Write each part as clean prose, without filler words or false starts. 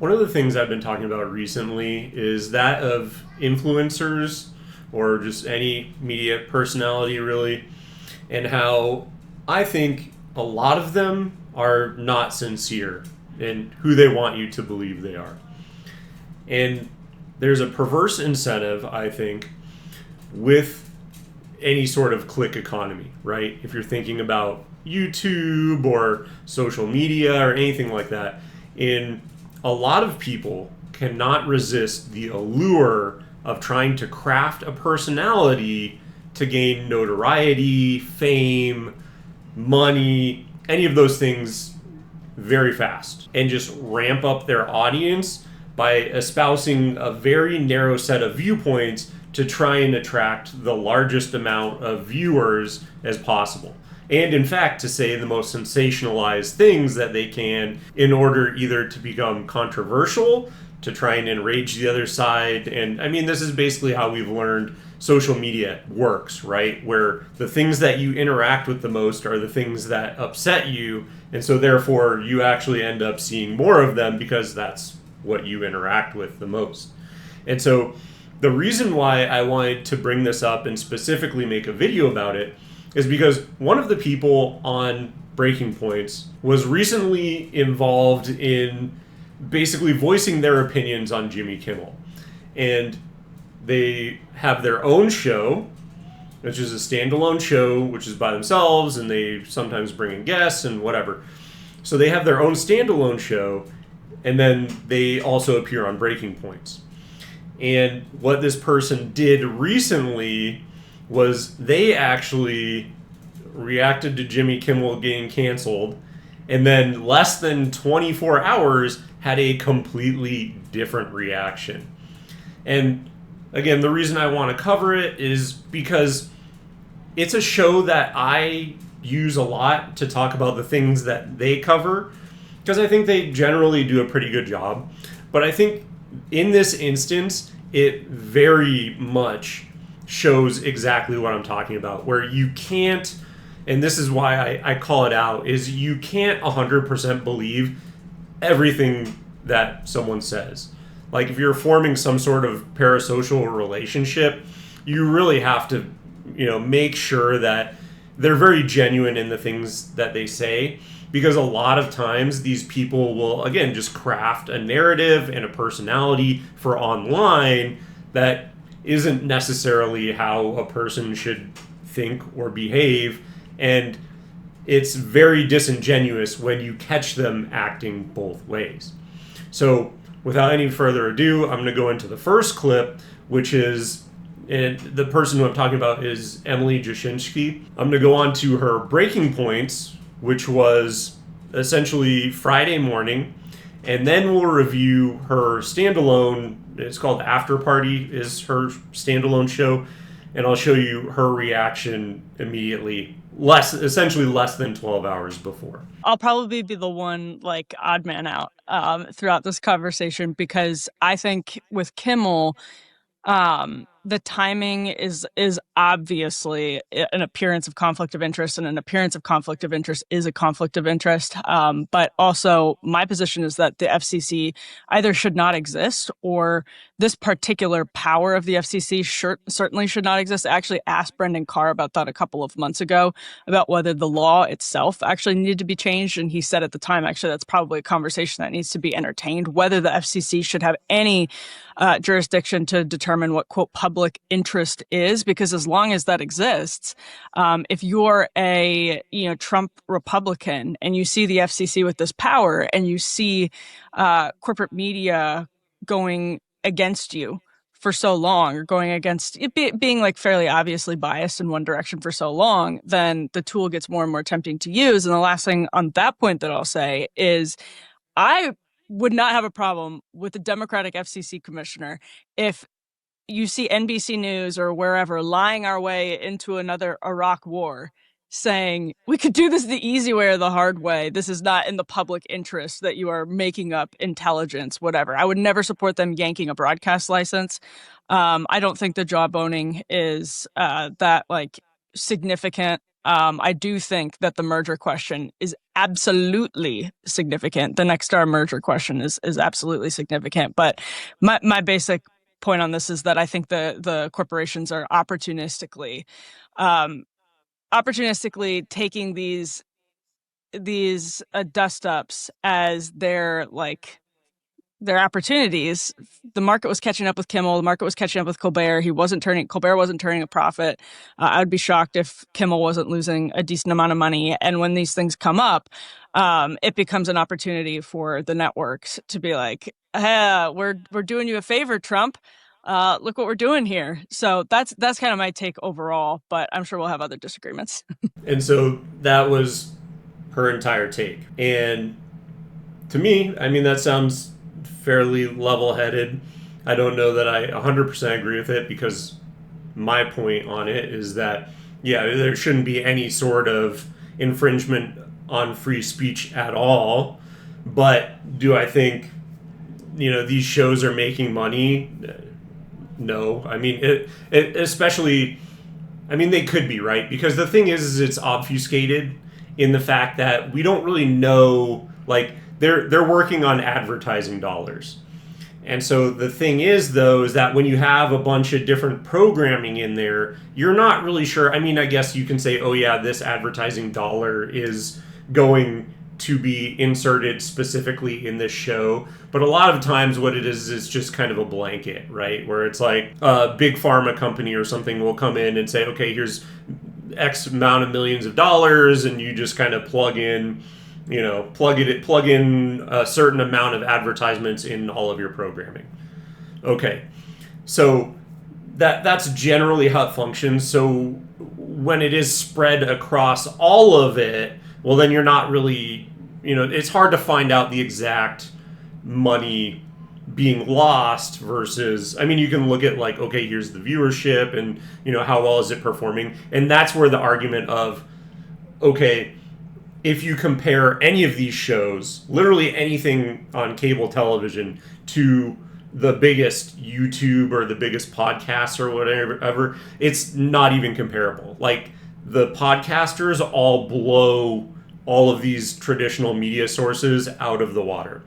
One of the things I've been talking about recently is that of influencers or just any media personality, really, and how I think a lot of them are not sincere in who they want you to believe they are. And there's a perverse incentive, I think, with any sort of click economy, right? If you're thinking about YouTube or social media or anything like that, in a lot of people cannot resist the allure of trying to craft a personality to gain notoriety, fame, money, any of those things very fast, and just ramp up their audience by espousing a very narrow set of viewpoints to try and attract the largest amount of viewers as possible. And in fact, to say the most sensationalized things that they can in order either to become controversial, to try and enrage the other side. And I mean, this is basically how we've learned social media works, right? Where the things that you interact with the most are the things that upset you. And so therefore, you actually end up seeing more of them because that's what you interact with the most. And so the reason why I wanted to bring this up and specifically make a video about it is because one of the people on Breaking Points was recently involved in basically voicing their opinions on Jimmy Kimmel. And they have their own show, which is a standalone show, which is by themselves, and they sometimes bring in guests and whatever. So they have their own standalone show, and then they also appear on Breaking Points. And what this person did recently was they actually reacted to Jimmy Kimmel getting canceled, and then less than 24 hours had a completely different reaction. And again, the reason I want to cover it is because it's a show that I use a lot to talk about the things that they cover, because I think they generally do a pretty good job. But I think in this instance, it very much shows exactly what I'm talking about, where you can't, and this is why I call it out, is you can't 100% believe everything that someone says. Like if you're forming some sort of parasocial relationship, you really have to, make sure that they're very genuine in the things that they say, because a lot of times these people will, again, just craft a narrative and a personality for online that isn't necessarily how a person should think or behave. And it's very disingenuous when you catch them acting both ways. So without any further ado, I'm going to go into the first clip, which is, and the person who I'm talking about is Emily Jashinsky. I'm going to go on to her Breaking Points, which was essentially Friday morning, and then we'll review her standalone. It's called After Party, is her standalone show, and I'll show you her reaction immediately, essentially less than 12 hours before. I'll probably be the one odd man out throughout this conversation, because I think with Kimmel, the timing is obviously an appearance of conflict of interest, and an appearance of conflict of interest is a conflict of interest. But also my position is that the FCC either should not exist, or this particular power of the FCC certainly should not exist. I actually asked Brendan Carr about that a couple of months ago, about whether the law itself actually needed to be changed. And he said at the time, actually, that's probably a conversation that needs to be entertained, whether the FCC should have any jurisdiction to determine what, quote, public interest is, because as long as that exists, if you're a Trump Republican and you see the FCC with this power, and you see corporate media going against you for so long, or going against it being fairly obviously biased in one direction for so long, then the tool gets more and more tempting to use. And the last thing on that point that I'll say is, I would not have a problem with the Democratic FCC commissioner if you see NBC News or wherever lying our way into another Iraq war, saying we could do this the easy way or the hard way. This is not in the public interest, that you are making up intelligence, whatever. I would never support them yanking a broadcast license. I don't think the jawboning is that significant I do think that the merger question is absolutely significant. The Nexstar merger question is absolutely significant. But my basic point on this is that I think the corporations are opportunistically taking these dust ups as their opportunities. The market was catching up with Kimmel. The market was catching up with Colbert. Colbert wasn't turning a profit. I would be shocked if Kimmel wasn't losing a decent amount of money. And when these things come up, it becomes an opportunity for the networks to be like, hey, we're doing you a favor, Trump. Look what we're doing here. So that's kind of my take overall, but I'm sure we'll have other disagreements. And so that was her entire take. And to me, I mean, that sounds fairly level-headed. I don't know that I 100% agree with it, because my point on it is that, yeah, there shouldn't be any sort of infringement on free speech at all. But do I think, these shows are making money? No. I mean, it especially, I mean, they could be, right? Because the thing is it's obfuscated in the fact that we don't really know, like, they're working on advertising dollars. And so the thing is, though, is that when you have a bunch of different programming in there, you're not really sure. I mean, I guess you can say, oh, yeah, this advertising dollar is going to be inserted specifically in this show. But a lot of times what it is just kind of a blanket, right? Where it's like a big pharma company or something will come in and say, okay, here's X amount of millions of dollars, and you just kind of plug in a certain amount of advertisements in all of your programming. Okay, so that's generally how it functions. So when it is spread across all of it, well, then you're not really, it's hard to find out the exact money being lost versus, I mean, you can look at like, okay, here's the viewership and, how well is it performing? And that's where the argument of, okay, if you compare any of these shows, literally anything on cable television, to the biggest YouTube or the biggest podcast or whatever, it's not even comparable. Like, the podcasters all blow all of these traditional media sources out of the water.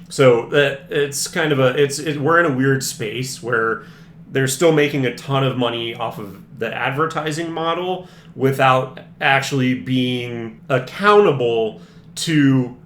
So that it's kind of we're in a weird space where they're still making a ton of money off of the advertising model without actually being accountable to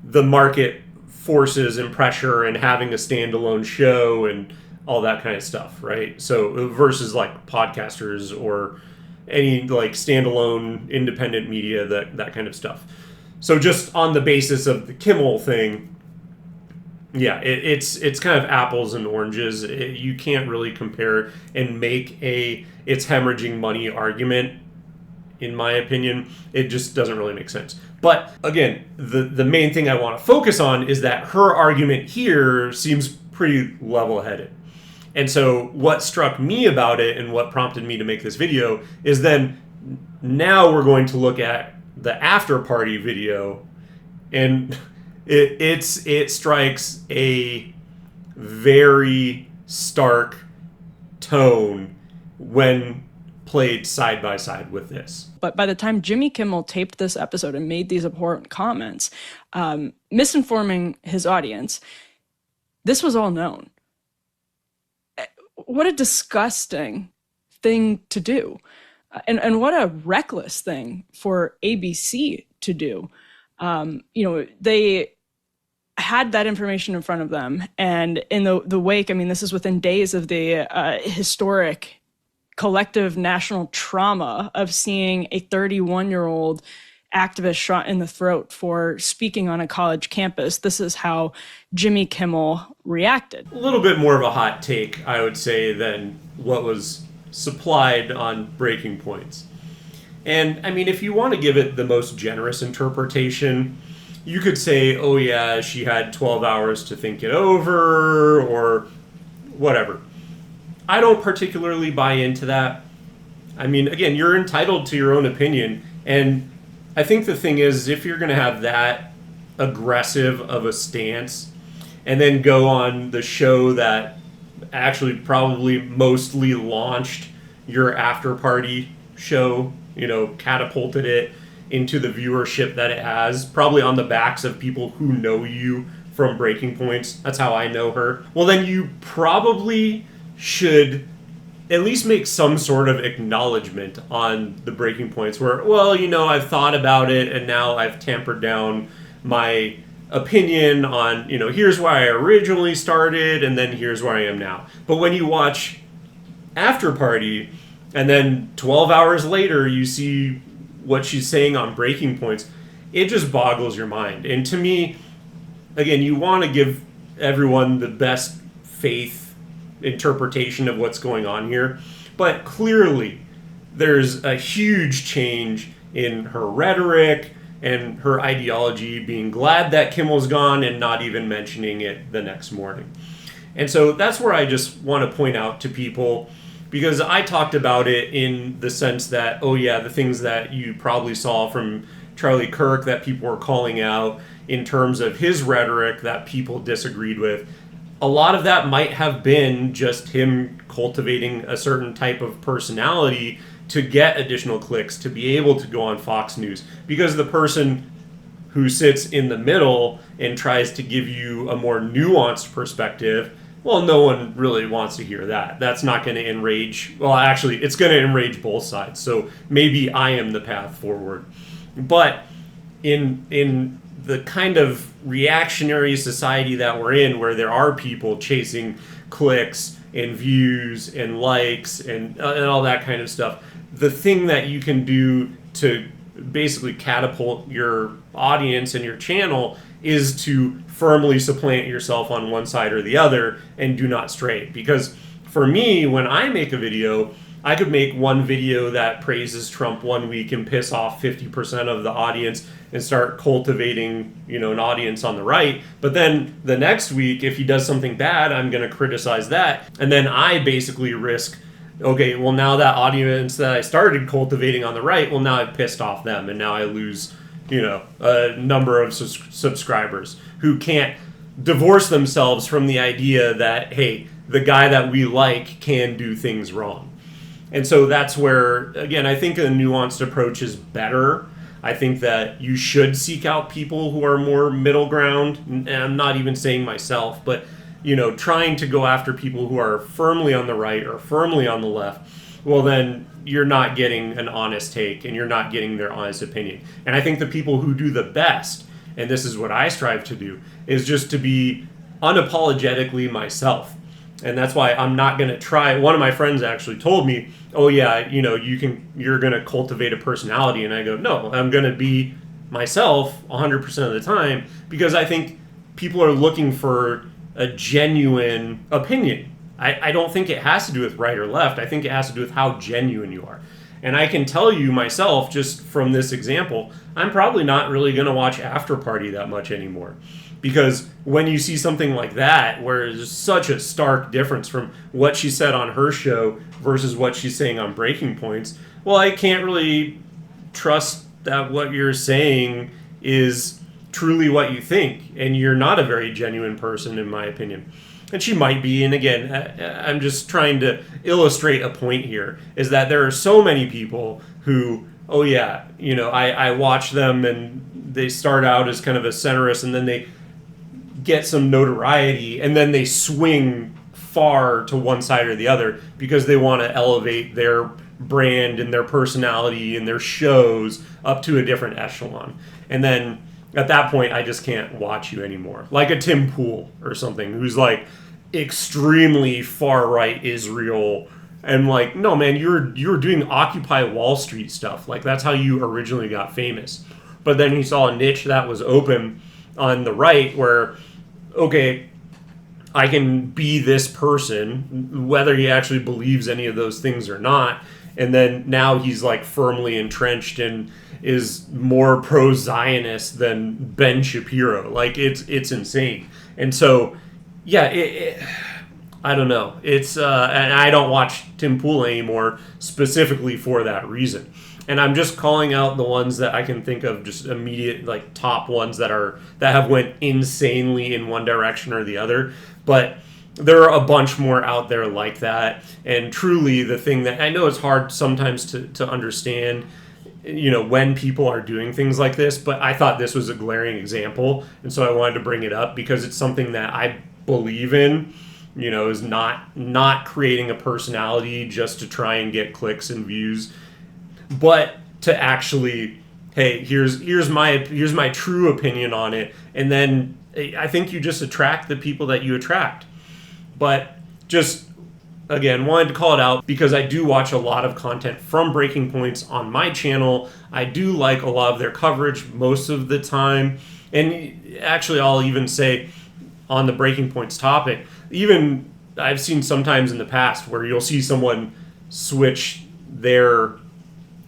the market forces and pressure and having a standalone show and all that kind of stuff, right? So versus like podcasters or any like standalone independent media, that kind of stuff. So just on the basis of the Kimmel thing, yeah, it's kind of apples and oranges. You can't really compare and make it's hemorrhaging money argument. In my opinion, it just doesn't really make sense. But again, the main thing I want to focus on is that her argument here seems pretty level-headed. And so what struck me about it and what prompted me to make this video is then now we're going to look at the after party video, and it strikes a very stark tone when played side by side with this. But by the time Jimmy Kimmel taped this episode and made these abhorrent comments, misinforming his audience, this was all known. What a disgusting thing to do. And what a reckless thing for ABC to do. They had that information in front of them. And in the wake, I mean, this is within days of the historic collective national trauma of seeing a 31-year-old activist shot in the throat for speaking on a college campus. This is how Jimmy Kimmel reacted. A little bit more of a hot take, I would say, than what was supplied on Breaking Points. And I mean, if you want to give it the most generous interpretation, you could say, oh yeah, she had 12 hours to think it over, or whatever. I don't particularly buy into that. I mean, again, you're entitled to your own opinion, and I think the thing is, if you're going to have that aggressive of a stance and then go on the show that actually probably mostly launched your after party show, catapulted it into the viewership that it has, probably on the backs of people who know you from Breaking Points. That's how I know her. Well, then you probably should at least make some sort of acknowledgement on the Breaking Points where, well, I've thought about it and now I've tampered down my opinion on, here's where I originally started and then here's where I am now. But when you watch After Party and then 12 hours later you see what she's saying on Breaking Points, it just boggles your mind. And to me, again, you want to give everyone the best faith interpretation of what's going on here. But clearly, there's a huge change in her rhetoric and her ideology, being glad that Kimmel's gone and not even mentioning it the next morning. And so that's where I just want to point out to people, because I talked about it in the sense that, oh yeah, the things that you probably saw from Charlie Kirk that people were calling out in terms of his rhetoric that people disagreed with, a lot of that might have been just him cultivating a certain type of personality to get additional clicks, to be able to go on Fox News. Because the person who sits in the middle and tries to give you a more nuanced perspective, well, no one really wants to hear that. That's not going to enrage, well, actually, it's going to enrage both sides. So maybe I am the path forward. But in the kind of reactionary society that we're in, where there are people chasing clicks and views and likes and all that kind of stuff, the thing that you can do to basically catapult your audience and your channel is to firmly supplant yourself on one side or the other and do not stray. Because for me, when I make a video, I could make one video that praises Trump one week and piss off 50% of the audience and start cultivating, an audience on the right. But then the next week, if he does something bad, I'm going to criticize that. And then I basically risk, okay, well, now that audience that I started cultivating on the right, well, now I've pissed off them. And now I lose, a number of subscribers who can't divorce themselves from the idea that, hey, the guy that we like can do things wrong. And so that's where, again, I think a nuanced approach is better. I think that you should seek out people who are more middle ground. And I'm not even saying myself, but, trying to go after people who are firmly on the right or firmly on the left, well, then you're not getting an honest take and you're not getting their honest opinion. And I think the people who do the best, and this is what I strive to do, is just to be unapologetically myself. And that's why I'm not going to try. One of my friends actually told me, oh yeah, you're going to cultivate a personality. And I go, no, I'm going to be myself 100% of the time, because I think people are looking for a genuine opinion. I don't think it has to do with right or left. I think it has to do with how genuine you are. And I can tell you myself, just from this example, I'm probably not really going to watch After Party that much anymore. Because when you see something like that, where there's such a stark difference from what she said on her show versus what she's saying on Breaking Points, well, I can't really trust that what you're saying is truly what you think. And you're not a very genuine person, in my opinion. And she might be, and again, I'm just trying to illustrate a point here, is that there are so many people who, oh yeah, I watch them and they start out as kind of a centrist and then they get some notoriety and then they swing far to one side or the other because they want to elevate their brand and their personality and their shows up to a different echelon. And then at that point, I just can't watch you anymore. Like a Tim Pool or something, who's like extremely far right Israel, and like, no man, you were doing Occupy Wall Street stuff. Like that's how you originally got famous. But then he saw a niche that was open on the right where, okay, I can be this person, whether he actually believes any of those things or not. And then now he's like firmly entrenched and is more pro-Zionist than Ben Shapiro. Like it's insane. And so, yeah, I don't know. It's and I don't watch Tim Pool anymore specifically for that reason. And I'm just calling out the ones that I can think of, just immediate, like top ones that have went insanely in one direction or the other. But there are a bunch more out there like that. And truly, the thing that I know it's hard sometimes to understand when people are doing things like this, but I thought this was a glaring example, and so I wanted to bring it up because it's something that I believe in, is not creating a personality just to try and get clicks and views, but to actually, hey, here's my true opinion on it, and then I think you just attract the people that you attract. But just, again, wanted to call it out because I do watch a lot of content from Breaking Points on my channel. I do like a lot of their coverage most of the time. And actually, I'll even say on the Breaking Points topic, even I've seen sometimes in the past where you'll see someone switch their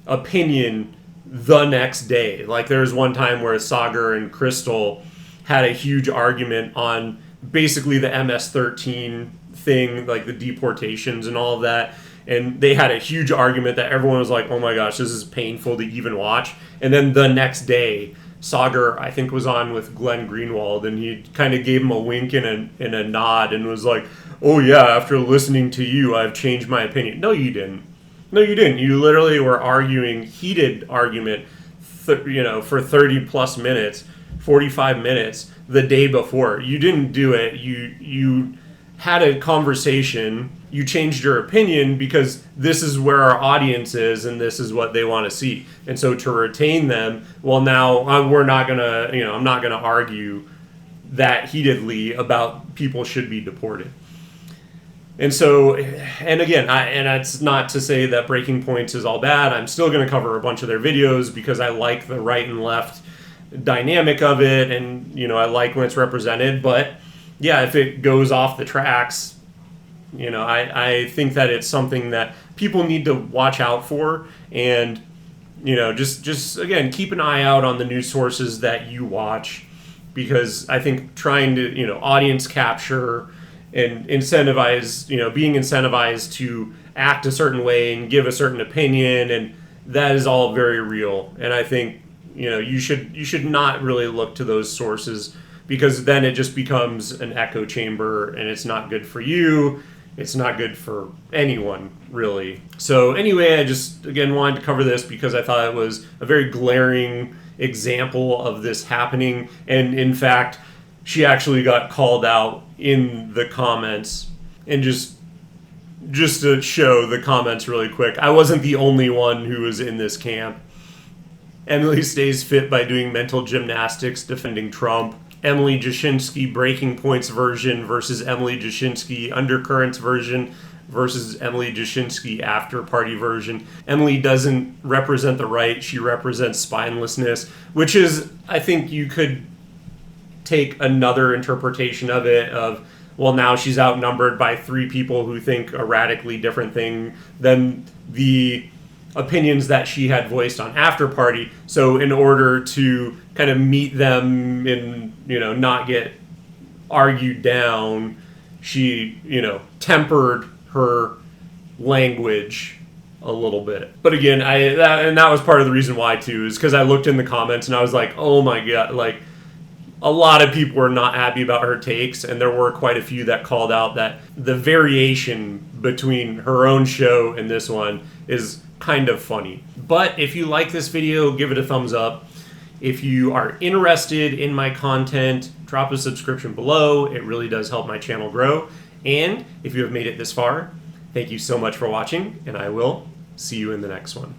opinion the next day. Like there was one time where Sagar and Crystal had a huge argument on basically the MS-13 thing, like the deportations and all of that. And they had a huge argument that everyone was like, oh my gosh, this is painful to even watch. And then the next day, Sagar, I think, was on with Glenn Greenwald, and he kind of gave him a wink and a nod and was like, oh yeah, after listening to you, I've changed my opinion. No, you didn't. No, you didn't. You literally were arguing, heated argument, for 30 plus minutes, 45 minutes the day before. You didn't do it. You had a conversation. You changed your opinion because this is where our audience is and this is what they want to see. And so to retain them, well, now we're not going to, I'm not going to argue that heatedly about people should be deported. And so, and again, and it's not to say that Breaking Points is all bad. I'm still going to cover a bunch of their videos because I like the right and left dynamic of it, and I like when it's represented. But yeah, if it goes off the tracks, I think that it's something that people need to watch out for, and just again, keep an eye out on the news sources that you watch, because I think trying to audience capture and incentivize, being incentivized to act a certain way and give a certain opinion, and that is all very real. And I think you should not really look to those sources, because then it just becomes an echo chamber, and it's not good for you. It's not good for anyone, really. So anyway, I just, again, wanted to cover this because I thought it was a very glaring example of this happening. And in fact, she actually got called out in the comments. And just to show the comments really quick, I wasn't the only one who was in this camp. Emily stays fit by doing mental gymnastics defending Trump. Emily Jashinsky Breaking Points version versus Emily Jashinsky Undercurrents version versus Emily Jashinsky After Party version. Emily doesn't represent the right, she represents spinelessness, which is, I think you could take another interpretation of it of, well, now she's outnumbered by 3 people who think a radically different thing than the opinions that she had voiced on After Party. So in order to kind of meet them and, not get argued down, she, tempered her language a little bit. But again, that was part of the reason why too, is because I looked in the comments and I was like, oh my God, like a lot of people were not happy about her takes, and there were quite a few that called out that the variation between her own show and this one is kind of funny. But if you like this video, give it a thumbs up. If you are interested in my content, drop a subscription below. It really does help my channel grow. And if you have made it this far, thank you so much for watching, and I will see you in the next one.